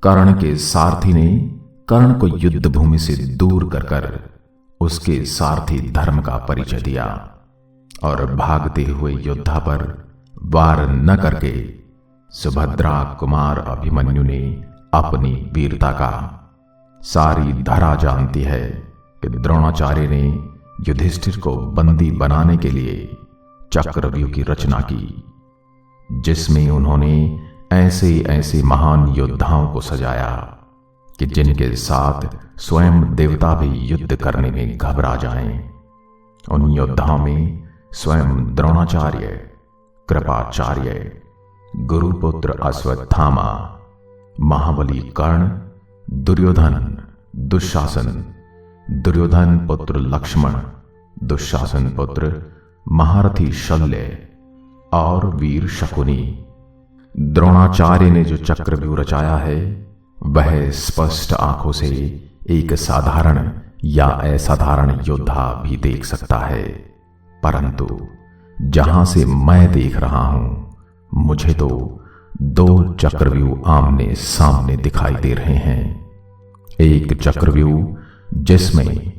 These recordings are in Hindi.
कर्ण के सारथी ने कर्ण को युद्ध भूमि से दूर कर उसके सारथी धर्म का परिचय दिया और भागते हुए योद्धा पर वार न करके सुभद्रा कुमार अभिमन्यु ने अपनी वीरता का सारी धरा जानती है कि द्रोणाचार्य ने युधिष्ठिर को बंदी बनाने के लिए चक्रव्यूह की रचना की, जिसमें उन्होंने ऐसे ऐसे महान योद्धाओं को सजाया कि जिनके साथ स्वयं देवता भी युद्ध करने में घबरा जाएं। उन योद्धाओं में स्वयं द्रोणाचार्य, कृपाचार्य, गुरुपुत्र अश्वत्थामा, महाबली कर्ण, दुर्योधन, दुशासन, दुर्योधन पुत्र लक्ष्मण, दुशासन पुत्र महारथी शल्य और वीर शकुनी। द्रोणाचार्य ने जो चक्रव्यूह रचाया है वह स्पष्ट आंखों से एक साधारण या असाधारण योद्धा भी देख सकता है, परंतु जहां से मैं देख रहा हूं मुझे तो दो चक्रव्यूह आमने सामने दिखाई दे रहे हैं। एक चक्रव्यूह जिसमें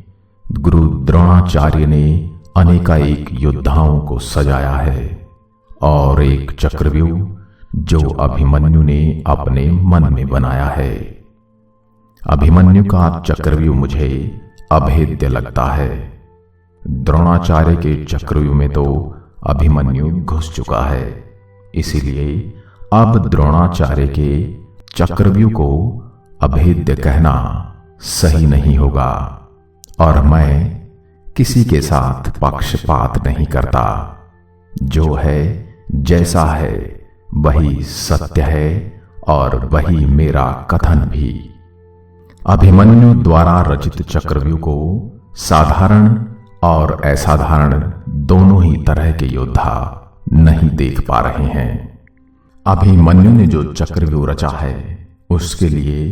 गुरु द्रोणाचार्य ने अनेकानेक योद्धाओं को सजाया है और एक चक्रव्यूह जो अभिमन्यु ने अपने मन में बनाया है। अभिमन्यु का चक्रव्यूह मुझे अभेद्य लगता है। द्रोणाचार्य के चक्रव्यूह में तो अभिमन्यु घुस चुका है, इसीलिए अब द्रोणाचार्य के चक्रव्यूह को अभेद्य कहना सही नहीं होगा और मैं किसी के साथ पक्षपात नहीं करता। जो है जैसा है वही सत्य है और वही मेरा कथन भी। अभिमन्यु द्वारा रचित चक्रव्यूह को साधारण और असाधारण दोनों ही तरह के योद्धा नहीं देख पा रहे हैं। अभिमन्यु ने जो चक्रव्यूह रचा है उसके लिए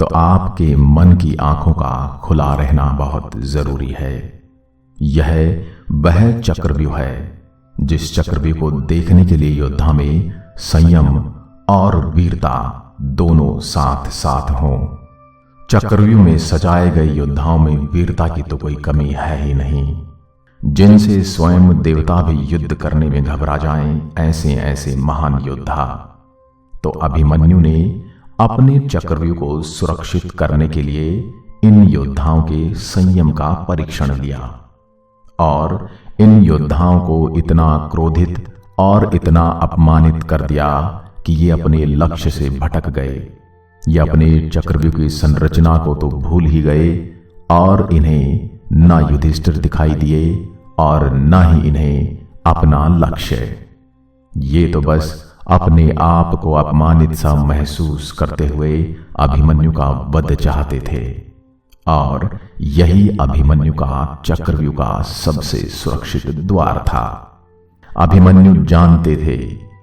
तो आपके मन की आंखों का खुला रहना बहुत जरूरी है। यह वह चक्रव्यूह है जिस चक्रव्यूह को देखने के लिए योद्धा में संयम और वीरता दोनों साथ साथ हों। चक्रव्यूह में सजाए गए योद्धाओं में वीरता की तो कोई कमी है ही नहीं। जिनसे स्वयं देवता भी युद्ध करने में घबरा जाएं, ऐसे ऐसे महान योद्धा तो अभिमन्यु ने अपने चक्रव्यूह को सुरक्षित करने के लिए इन योद्धाओं के संयम का परीक्षण लिया और इन योद्धाओं को इतना क्रोधित और इतना अपमानित कर दिया कि ये अपने लक्ष्य से भटक गए। ये अपने चक्रव्यूह की संरचना को तो भूल ही गए और इन्हें न युधिष्ठिर दिखाई दिए और न ही इन्हें अपना लक्ष्य। ये तो बस अपने आप को अपमानित सा महसूस करते हुए अभिमन्यु का वध चाहते थे और यही अभिमन्यु का चक्रव्यूह का सबसे सुरक्षित द्वार था। अभिमन्यु जानते थे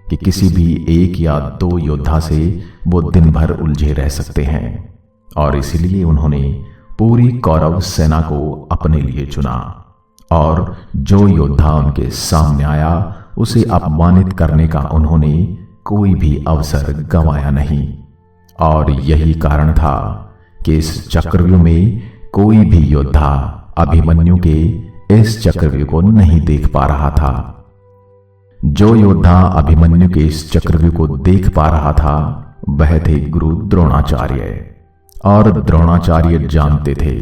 कि किसी भी एक या दो योद्धा से वो दिन भर उलझे रह सकते हैं और इसलिए उन्होंने पूरी कौरव सेना को अपने लिए चुना और जो योद्धा उनके सामने आया उसे अपमानित करने का उन्होंने कोई भी अवसर गंवाया नहीं। और यही कारण था कि इस चक्रव्यूह में कोई भी योद्धा अभिमन्यु के इस चक्रव्यूह को नहीं देख पा रहा था। जो योद्धा अभिमन्यु के इस चक्रव्यूह को देख पा रहा था वह थे गुरु द्रोणाचार्य और द्रोणाचार्य जानते थे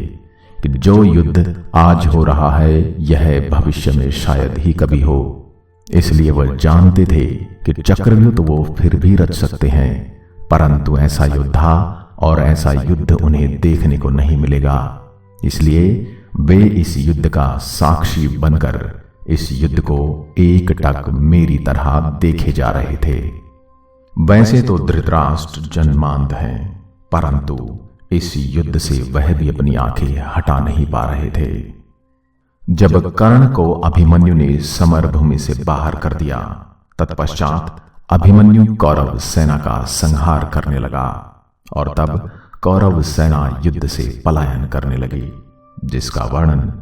कि जो युद्ध आज हो रहा है यह भविष्य में शायद ही कभी हो। इसलिए वह जानते थे कि चक्रव्यूह तो वो फिर भी रच सकते हैं, परंतु ऐसा योद्धा और ऐसा युद्ध उन्हें देखने को नहीं मिलेगा। इसलिए वे इस युद्ध का साक्षी बनकर इस युद्ध को एकटक मेरी तरह देखे जा रहे थे। वैसे तो धृतराष्ट्र जन्मांध हैं, परंतु इस युद्ध से वह भी अपनी आंखें हटा नहीं पा रहे थे। जब कर्ण को अभिमन्यु ने समर भूमि से बाहर कर दिया, तत्पश्चात अभिमन्यु कौरव सेना का संहार करने लगा और तब कौरव सेना युद्ध से पलायन करने लगी, जिसका वर्णन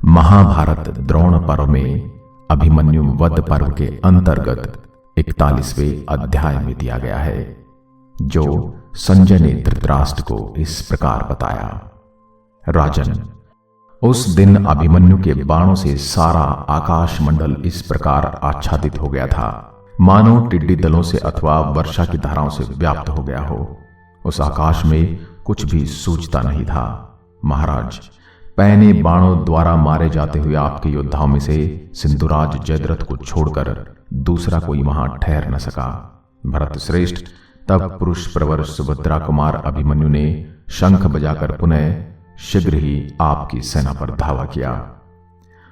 महाभारत द्रोण पर्व में अभिमन्यु वध पर्व के अंतर्गत 41वें अध्याय में दिया गया है। जो संजय ने धृतराष्ट्र को इस प्रकार बताया। राजन, उस दिन अभिमन्यु के बाणों से सारा आकाश मंडल इस प्रकार आच्छादित हो गया था मानो टिड्डी दलों से अथवा वर्षा की धाराओं से व्याप्त हो गया हो। उस आकाश में कुछ भी सूझता नहीं था। महाराज, पैने बाणों द्वारा मारे जाते हुए आपके योद्धाओं में से सिंधुराज जयद्रथ को छोड़कर दूसरा कोई वहां ठहर न सका। भरत श्रेष्ठ, तब पुरुष प्रवर सुभद्रा कुमार अभिमन्यु ने शंख बजाकर पुनः शीघ्र ही आपकी सेना पर धावा किया।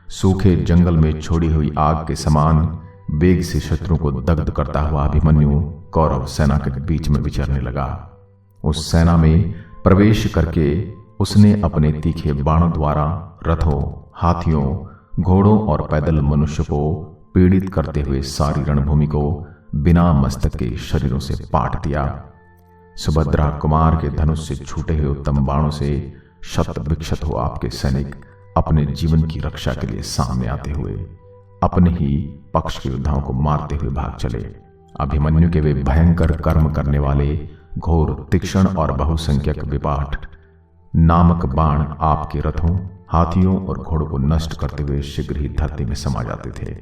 सूखे जंगल में छोड़ी हुई आग के समान वेग से शत्रुओं को दग्ध करता हुआ अभिमन्यु कौरव सेना के बीच में विचरने लगा। उस सेना में प्रवेश करके उसने अपने तीखे बाणों द्वारा रथों, हाथियों, घोड़ों और पैदल मनुष्य को पीड़ित करते हुए सारी रणभूमि को बिना मस्तक के शरीरों से पाट दिया। सुभद्रा कुमार के धनुष से छूटे हुए उत्तम बाणों से शत विक्षत हो आपके सैनिक अपने जीवन की रक्षा के लिए सामने आते हुए अपने ही पक्ष के योद्धाओं को मारते हुए भाग चले। अभिमन्यु के वे भयंकर कर्म करने वाले घोर, तीक्ष्ण और बहुसंख्यक विपाट नामक बाण आपके रथों, हाथियों और घोड़ों को नष्ट करते हुए शीघ्र ही धरती में समा जाते थे।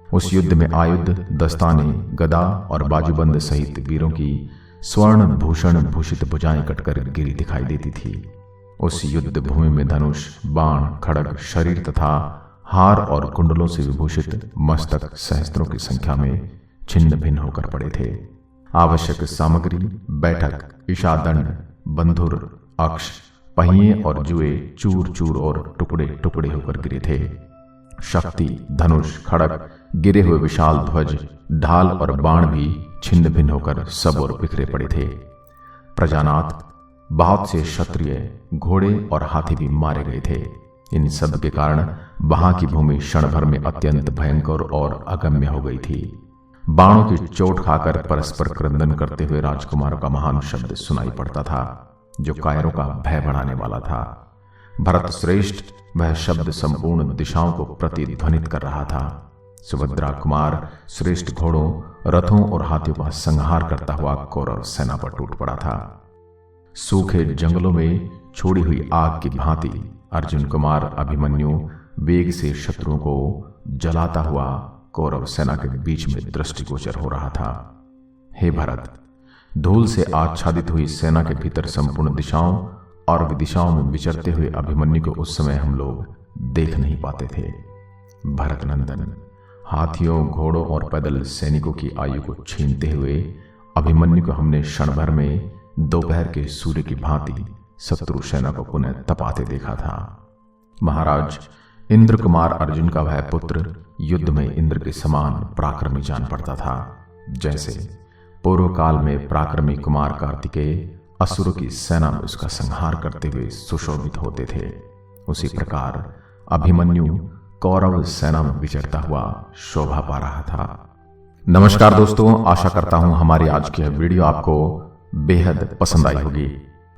उस युद्ध में आयुध, दस्ताने, गदा और बाजूबंद सहित वीरों की स्वर्ण भूषण भूषित भुजाएं कटकर गिरी दिखाई देती थी। उस युद्ध भूमि में धनुष, बाण, खड़ग, शरीर तथा हार और कुंडलों से विभूषित मस्तक सहस्त्रों की संख्या में छिन्न भिन्न होकर पड़े थे। आवश्यक सामग्री बैठक, ईशादंड, बंधुर, अक्ष, पहिए और जुए चूर चूर और टुकड़े टुकड़े होकर गिरे थे। शक्ति, धनुष, खड़ग, गिरे हुए विशाल ध्वज, ढाल और बाण भी छिन्न भिन्न होकर सब और बिखरे पड़े थे। प्रजानाथ, बहुत से क्षत्रिय, घोड़े और हाथी भी मारे गए थे। इन सब के कारण वहां की भूमि क्षण भर में अत्यंत भयंकर और अगम्य हो गई थी। बाणों की चोट खाकर परस्पर क्रंदन करते हुए राजकुमारों का महान शब्द सुनाई पड़ता था, जो कायरों का भय बढ़ाने वाला था। भरत श्रेष्ठ, वह शब्द संपूर्ण दिशाओं को प्रतिध्वनित कर रहा था। सुभद्रा कुमार श्रेष्ठ घोड़ों, रथों और हाथियों का संहार करता हुआ कौरव सेना पर टूट पड़ा था। सूखे जंगलों में छोड़ी हुई आग की भांति अर्जुन कुमार अभिमन्यु वेग से शत्रुओं को जलाता हुआ कौरव सेना के बीच में दृष्टिगोचर हो रहा था। हे भरत, धूल से आच्छादित हुई सेना के भीतर संपूर्ण दिशाओं और विदिशाओं में विचरते हुए अभिमन्यु को उस समय हम लोग देख नहीं पाते थे। भरत नंदन, हाथियों, घोड़ों और पैदल सैनिकों की आयु को छीनते हुए अभिमन्यु को हमने क्षण भर में दोपहर के सूर्य की भांति शत्रु सेना को पुनः तपाते देखा था। महाराज, इंद्र कुमार अर्जुन का वह पुत्र युद्ध में इंद्र के समान पराक्रमी जान पड़ता था। जैसे पूर्व काल में पराक्रमी कुमार कार्तिकेय असुरों की सेना में उसका संहार करते हुए सुशोभित होते थे, उसी प्रकार अभिमन्यु कौरव सेना में विचरता हुआ शोभा पा रहा था। नमस्कार दोस्तों, आशा करता हूं हमारी आज की वीडियो आपको बेहद पसंद आई होगी।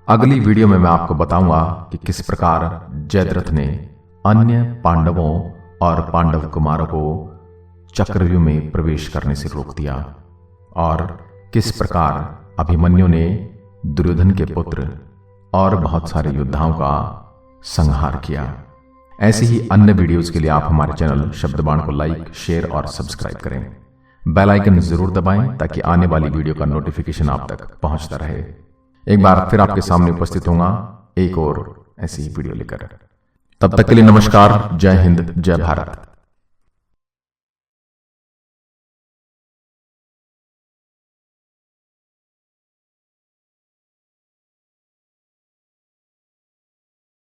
अगली वीडियो में मैं आपको बताऊंगा कि किस प्रकार जयद्रथ ने अन्य पांडवों और पांडव कुमारों को चक्रव्यूह में प्रवेश करने से रोक दिया और किस प्रकार अभिमन्यु ने दुर्योधन के पुत्र और बहुत सारे योद्धाओं का संहार किया। ऐसी ही अन्य वीडियोस के लिए आप हमारे चैनल शब्दबाण को लाइक, शेयर और सब्सक्राइब करें। बेल आइकन जरूर दबाएं ताकि आने वाली वीडियो का नोटिफिकेशन आप तक पहुंचता रहे। एक बार फिर आपके सामने उपस्थित होगा एक और ऐसी ही वीडियो लेकर। तब तक के लिए नमस्कार, जय हिंद, जय भारत।